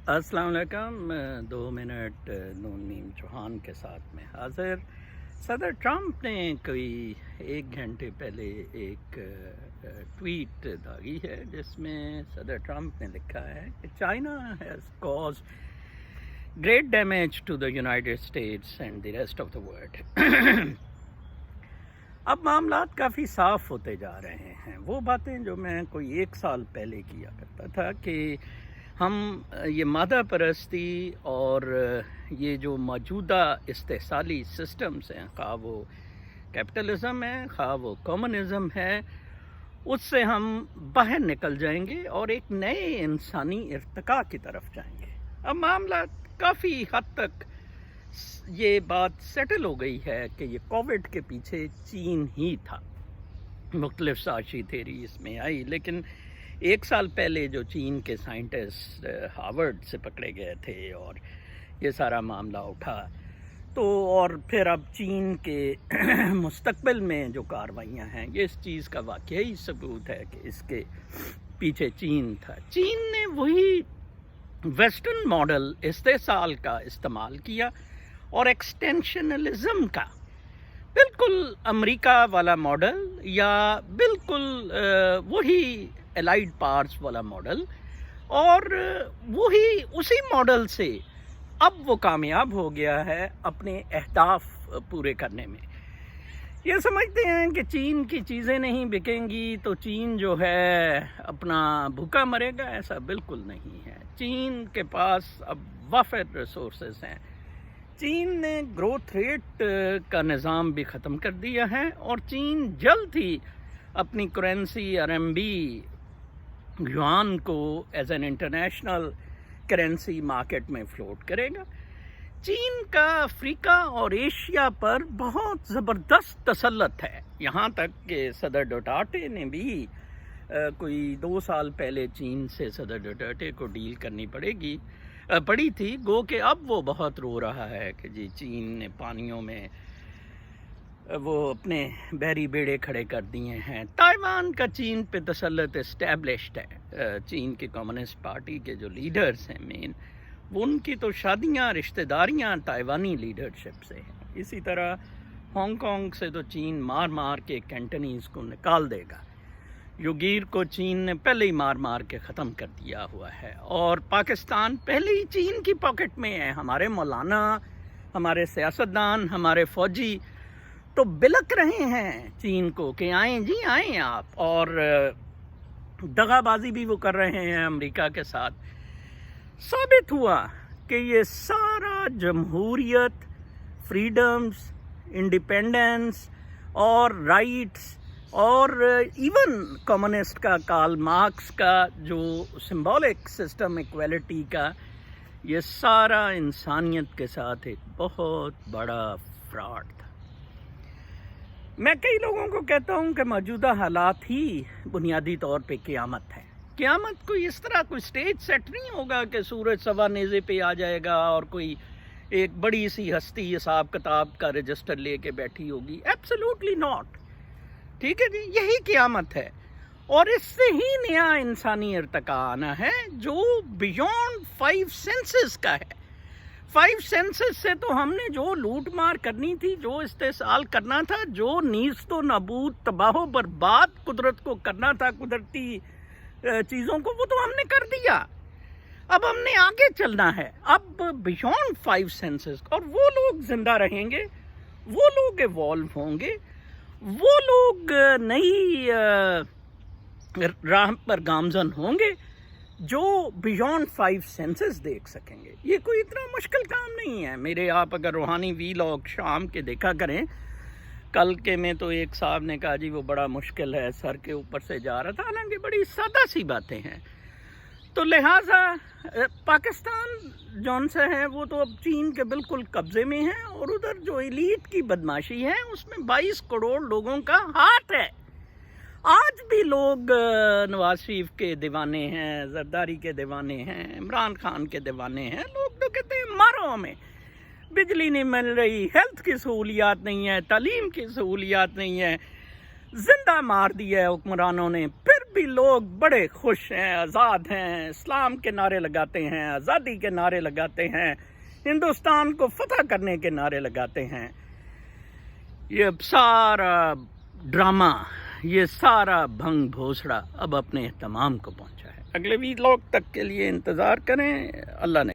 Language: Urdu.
السلام علیکم 2 منٹ نون نیم چوہان کے ساتھ میں حاضر. صدر ٹرمپ نے کوئی 1 گھنٹے پہلے ایک ٹویٹ داغی ہے جس میں صدر ٹرمپ نے لکھا ہے کہ China has caused great damage to the United States and the rest of the world. اب معاملات کافی صاف ہوتے جا رہے ہیں. وہ باتیں جو میں کوئی 1 سال پہلے کیا کرتا تھا کہ ہم یہ مادہ پرستی اور یہ جو موجودہ استحصالی سسٹمز ہیں، خواہ وہ کیپٹلزم ہے خواہ وہ کمیونزم ہے، اس سے ہم باہر نکل جائیں گے اور ایک نئے انسانی ارتقاء کی طرف جائیں گے. اب معاملہ کافی حد تک یہ بات سیٹل ہو گئی ہے کہ یہ کووڈ کے پیچھے چین ہی تھا. مختلف سازشی تھیری اس میں آئی، لیکن 1 سال پہلے جو چین کے سائنٹسٹ ہارورڈ سے پکڑے گئے تھے اور یہ سارا معاملہ اٹھا، تو اور پھر اب چین کے مستقبل میں جو کارروائیاں ہیں، یہ اس چیز کا واقعی ثبوت ہے کہ اس کے پیچھے چین تھا. چین نے وہی ویسٹرن ماڈل استحصال کا استعمال کیا اور ایکسٹینشنلزم کا، بالکل امریکہ والا ماڈل یا بالکل وہی الائڈ پارٹس والا ماڈل، اور وہی اسی ماڈل سے اب وہ کامیاب ہو گیا ہے اپنے اہداف پورے کرنے میں. یہ سمجھتے ہیں کہ چین کی چیزیں نہیں بکیں گی تو چین جو ہے اپنا بھوکا مرے گا. ایسا بالکل نہیں ہے. چین کے پاس اب وافر ریسورسز ہیں. چین نے گروتھ ریٹ کا نظام بھی ختم کر دیا ہے اور چین جلد ہی اپنی کرنسی RMB یوان کو as an international currency market میں فلوٹ کرے گا. چین کا افریقہ اور ایشیا پر بہت زبردست تسلط ہے، یہاں تک کہ صدر ڈوٹارٹے نے بھی کوئی 2 سال پہلے چین سے صدر ڈوٹارٹے کو ڈیل کرنی پڑی تھی. گو کہ اب وہ بہت رو رہا ہے کہ جی چین نے پانیوں میں وہ اپنے بحری بیڑے کھڑے کر دیے ہیں. تائیوان کا چین پہ تسلط اسٹیبلشڈ ہے. چین کی کمیونسٹ پارٹی کے جو لیڈرز ہیں مین، ان کی تو شادیاں رشتہ داریاں تائیوانی لیڈرشپ سے ہیں. اسی طرح ہانگ کانگ سے تو چین مار مار کے کینٹنیز کو نکال دے گا. یوگیر کو چین نے پہلے ہی مار مار کے ختم کر دیا ہوا ہے، اور پاکستان پہلے ہی چین کی پاکٹ میں ہے. ہمارے مولانا، ہمارے سیاستدان، ہمارے فوجی تو بلک رہے ہیں چین کو کہ آئیں جی آئیں آپ، اور دغا بازی بھی وہ کر رہے ہیں امریکہ کے ساتھ. ثابت ہوا کہ یہ سارا جمہوریت، فریڈمز، انڈیپینڈنس اور رائٹس اور ایون کمیونسٹ کا، کارل مارکس کا جو سمبولک سسٹم ایکویلٹی کا، یہ سارا انسانیت کے ساتھ ایک بہت بڑا فراڈ تھا. میں کئی لوگوں کو کہتا ہوں کہ موجودہ حالات ہی بنیادی طور پہ قیامت ہے. قیامت کوئی اس طرح کوئی سٹیج سیٹ نہیں ہوگا کہ سورج سوا نیزے پہ آ جائے گا اور کوئی ایک بڑی سی ہستی حساب کتاب کا رجسٹر لے کے بیٹھی ہوگی. Absolutely not. ٹھیک ہے جی، یہی قیامت ہے، اور اس سے ہی نیا انسانی ارتقاء آنا ہے جو بیونڈ 5 سینسز کا ہے. 5 سینسز سے تو ہم نے جو لوٹ مار کرنی تھی، جو استحصال کرنا تھا، جو نیست و نابود، تباہ و برباد قدرت کو کرنا تھا، قدرتی چیزوں کو، وہ تو ہم نے کر دیا. اب ہم نے آگے چلنا ہے، اب بیونڈ 5 سینسز، اور وہ لوگ زندہ رہیں گے، وہ لوگ ایوالو ہوں گے، وہ لوگ نئی راہ پر گامزن ہوں گے جو بیونڈ 5 سینسز دیکھ سکیں گے. یہ کوئی اتنا مشکل کام نہیں ہے. میرے آپ اگر روحانی ویلاگ شام کے دیکھا کریں، کل کے میں تو ایک صاحب نے کہا جی وہ بڑا مشکل ہے، سر کے اوپر سے جا رہا تھا، حالانکہ بڑی سادہ سی باتیں ہیں. تو لہٰذا پاکستان جون سے ہے وہ تو اب چین کے بالکل قبضے میں ہے، اور ادھر جو ایلیٹ کی بدماشی ہے اس میں 22 کروڑ لوگوں کا ہاتھ ہے. آج بھی لوگ نواز شریف کے دیوانے ہیں، زرداری کے دیوانے ہیں، عمران خان کے دیوانے ہیں. لوگ تو کہتے ہیں مارو ہمیں، بجلی نہیں مل رہی، ہیلتھ کی سہولیات نہیں ہے، تعلیم کی سہولیات نہیں ہے. زندہ مار دیا ہے حکمرانوں نے، پھر بھی لوگ بڑے خوش ہیں، آزاد ہیں، اسلام کے نعرے لگاتے ہیں، آزادی کے نعرے لگاتے ہیں، ہندوستان کو فتح کرنے کے نعرے لگاتے ہیں۔ یہ اب سارا ڈرامہ، یہ سارا بھنگ بھوسڑا اب اپنے اہتمام کو پہنچا ہے۔ اگلے 20 لوگ تک کے لیے انتظار کریں، اللہ نے